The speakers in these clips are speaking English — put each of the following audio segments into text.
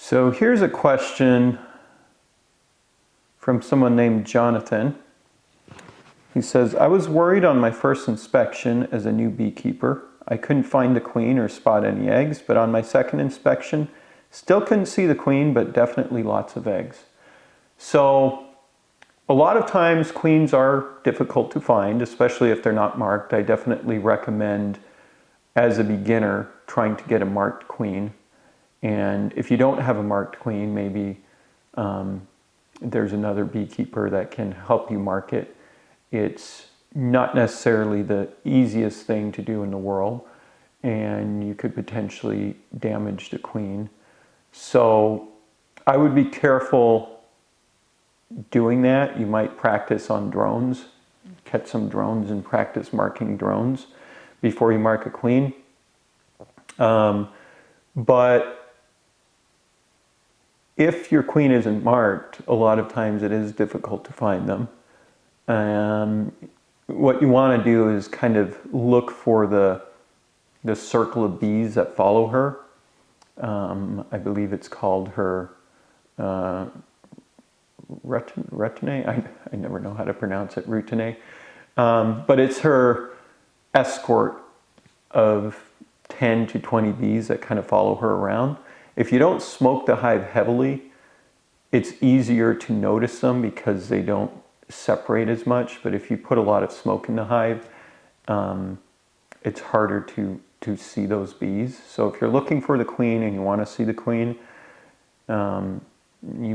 So here's a question from someone named Jonathan. He says, I was worried on my first inspection as a new beekeeper. I couldn't find the queen or spot any eggs, but on my second inspection, still couldn't see the queen, but definitely lots of eggs. So a lot of times queens are difficult to find, especially if they're not marked. I definitely recommend, as a beginner, trying to get a marked queen. And if you don't have a marked queen, maybe there's another beekeeper that can help you mark it. It's not necessarily the easiest thing to do in the world, and you could potentially damage the queen. So I would be careful doing that. You might practice on drones, catch some drones and practice marking drones before you mark a queen. But if your queen isn't marked, a lot of times it is difficult to find them. What you want to do is kind of look for the circle of bees that follow her. I believe it's called her retinae. I never know how to pronounce it, rutinae. But it's her escort of 10 to 20 bees that kind of follow her around. If you don't smoke the hive heavily, it's easier to notice them because they don't separate as much. But if you put a lot of smoke in the hive, it's harder to see those bees. So if you're looking for the queen and you want to see the queen, you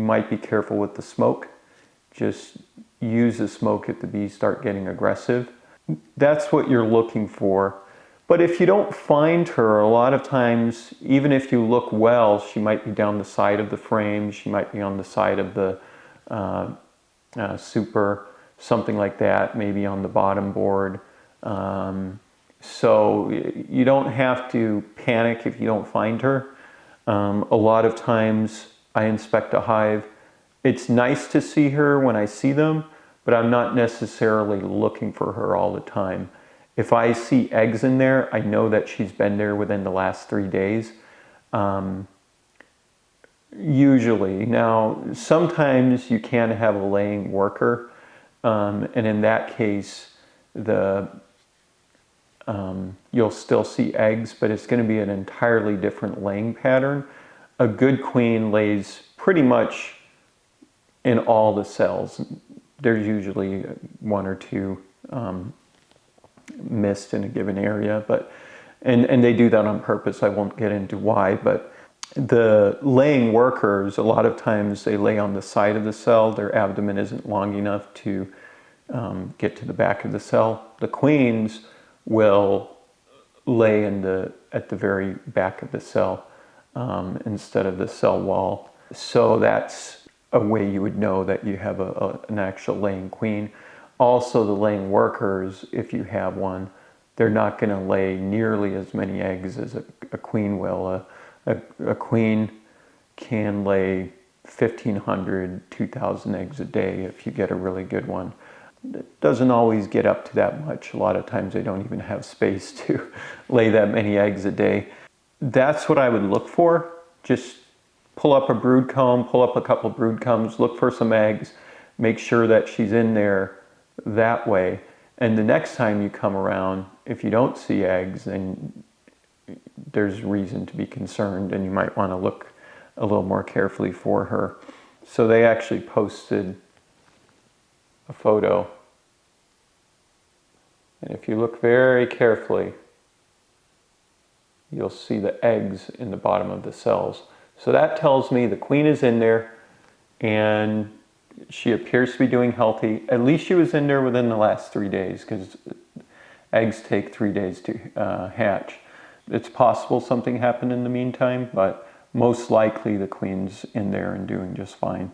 might be careful with the smoke. Just use the smoke if the bees start getting aggressive. That's what you're looking for. But if you don't find her, a lot of times, even if you look well, she might be down the side of the frame, she might be on the side of the super, something like that, maybe on the bottom board. So you don't have to panic if you don't find her. A lot of times I inspect a hive. It's nice to see her when I see them, but I'm not necessarily looking for her all the time. If I see eggs in there, I know that she's been there within the last 3 days. Usually. Now, sometimes you can have a laying worker, and in that case, you'll still see eggs, but it's going to be an entirely different laying pattern. A good queen lays pretty much in all the cells. There's usually 1 or 2 missed in a given area, but and they do that on purpose. I won't get into why, but the laying workers, a lot of times they lay on the side of the cell. Their abdomen isn't long enough to get to the back of the cell. The queens will lay at the very back of the cell instead of the cell wall. So that's a way you would know that you have an actual laying queen. Also, the laying workers, if you have one, they're not going to lay nearly as many eggs as a queen will. A queen can lay 1,500, 2,000 eggs a day if you get a really good one. It doesn't always get up to that much. A lot of times they don't even have space to lay that many eggs a day. That's what I would look for. Just pull up a brood comb, pull up a couple brood combs, look for some eggs, make sure that she's in there that way. And the next time you come around, if you don't see eggs, then there's reason to be concerned and you might want to look a little more carefully for her. So they actually posted a photo. And if you look very carefully, you'll see the eggs in the bottom of the cells. So that tells me the queen is in there and she appears to be doing healthy. At least she was in there within the last 3 days, because eggs take 3 days to hatch. It's possible something happened in the meantime, but most likely the queen's in there and doing just fine.